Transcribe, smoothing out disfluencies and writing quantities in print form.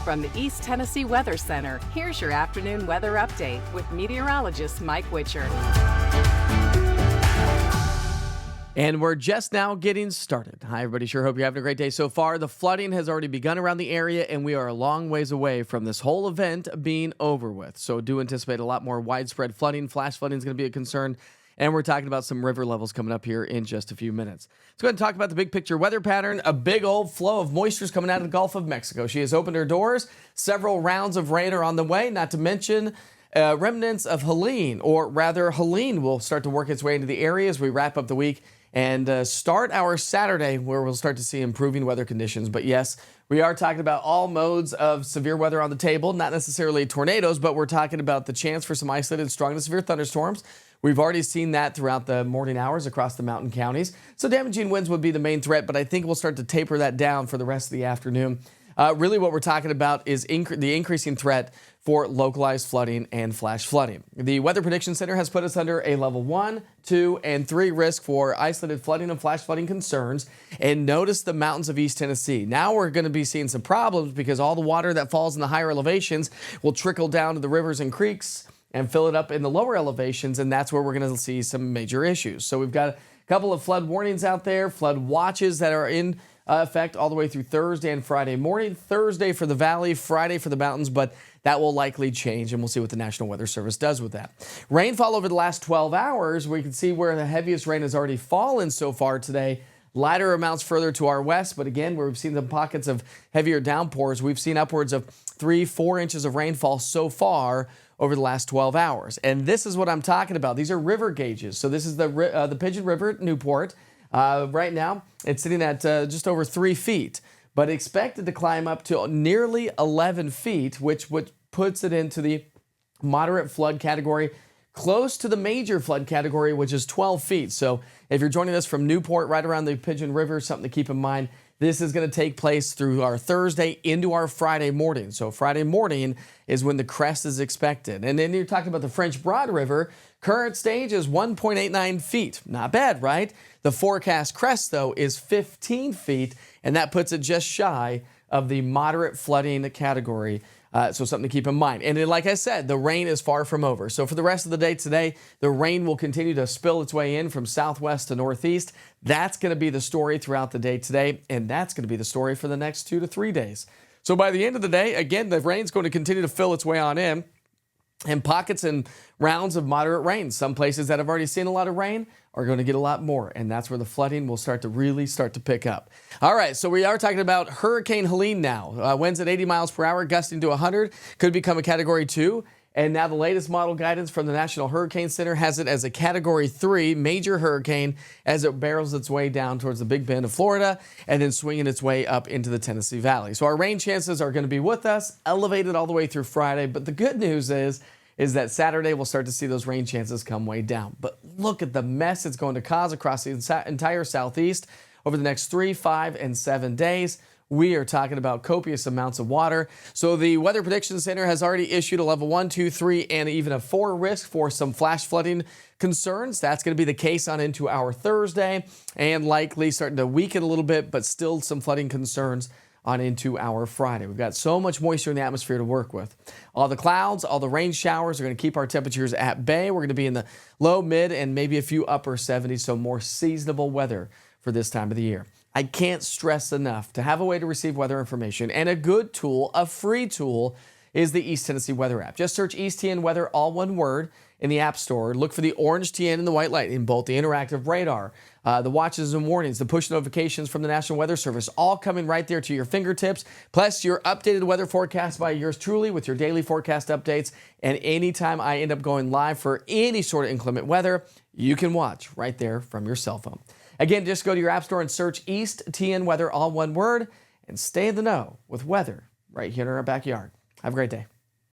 From the East Tennessee Weather Center, here's your afternoon weather update with meteorologist Mike Witcher. And we're just now getting started. Hi, everybody. Sure hope you're having a great day so far. The flooding has already begun around the area, and we are a long ways away from this whole event being over with. So do anticipate a lot more widespread flooding. Flash flooding is going to be a concern. And we're talking about some river levels coming up here in just a few minutes. Let's go ahead and talk about the big picture weather pattern. A big old flow of moisture is coming out of the Gulf of Mexico. She has opened her doors. Several rounds of rain are on the way, not to mention remnants of Helen, or rather Helen will start to work its way into the area as we wrap up the week and start our Saturday, where we'll start to see improving weather conditions. But yes, we are talking about all modes of severe weather on the table, not necessarily tornadoes, but we're talking about the chance for some isolated strong to severe thunderstorms. We've already seen that throughout the morning hours across the mountain counties. So damaging winds would be the main threat, but I think we'll start to taper that down for the rest of the afternoon. Really what we're talking about is the increasing threat for localized flooding and flash flooding. The Weather Prediction Center has put us under a level 1, 2, and 3 risk for isolated flooding and flash flooding concerns. And notice the mountains of East Tennessee. Now we're going to be seeing some problems because all the water that falls in the higher elevations will trickle down to the rivers and creeks and fill it up in the lower elevations, and that's where we're going to see some major issues. So we've got a couple of flood warnings out there, flood watches that are in effect all the way through Thursday and Friday morning. Thursday for the valley, Friday for the mountains, but that will likely change, and we'll see what the National Weather Service does with that. Rainfall over the last 12 hours, we can see where the heaviest rain has already fallen so far today. Lighter amounts further to our west, but again, where we've seen some pockets of heavier downpours, we've seen upwards of 3-4 inches of rainfall so far over the last 12 hours. And this is what I'm talking about. These are river gauges. So this is the Pigeon River at Newport. Right now, it's sitting at just over 3 feet, but expected to climb up to nearly 11 feet, which puts it into the moderate flood category, close to the major flood category, which is 12 feet. So if you're joining us from Newport, right around the Pigeon River, something to keep in mind. This is going to take place through our Thursday into our Friday morning. So Friday morning is when the crest is expected. And then you're talking about the French Broad River. Current stage is 1.89 feet. Not bad, right? The forecast crest, though, is 15 feet, and that puts it just shy of the moderate flooding category. So something to keep in mind. And then, like I said, the rain is far from over. So for the rest of the day today, the rain will continue to spill its way in from southwest to northeast. That's going to be the story throughout the day today, and that's going to be the story for the next 2 to 3 days. So by the end of the day, again, the rain's going to continue to fill its way on in. And pockets and rounds of moderate rain. Some places that have already seen a lot of rain are going to get a lot more, and that's where the flooding will start to pick up. All right, so we are talking about Hurricane Helene now. Winds at 80 miles per hour, gusting to 100, could become a Category 2. And now the latest model guidance from the National Hurricane Center has it as a Category 3 major hurricane as it barrels its way down towards the Big Bend of Florida and then swinging its way up into the Tennessee Valley. So our rain chances are going to be with us, elevated all the way through Friday. But the good news is that Saturday we'll start to see those rain chances come way down. But look at the mess it's going to cause across the entire southeast over the next 3, 5, and 7 days. We are talking about copious amounts of water. So the Weather Prediction Center has already issued a level 1, 2, 3, and even a 4 risk for some flash flooding concerns. That's going to be the case on into our Thursday and likely starting to weaken a little bit, but still some flooding concerns on into our Friday. We've got so much moisture in the atmosphere to work with. All the clouds, all the rain showers are going to keep our temperatures at bay. We're going to be in the low, mid, and maybe a few upper 70s, so more seasonable weather for this time of the year. I can't stress enough to have a way to receive weather information, and a good tool, a free tool, is the East Tennessee Weather app. Just search East TN Weather, all one word, in the App Store. Look for the orange TN and the white light in both the interactive radar, the watches and warnings, the push notifications from the National Weather Service, all coming right there to your fingertips, plus your updated weather forecast by yours truly with your daily forecast updates. And anytime I end up going live for any sort of inclement weather, you can watch right there from your cell phone. Again, just go to your App Store and search East TN Weather, all one word, and stay in the know with weather right here in our backyard. Have a great day.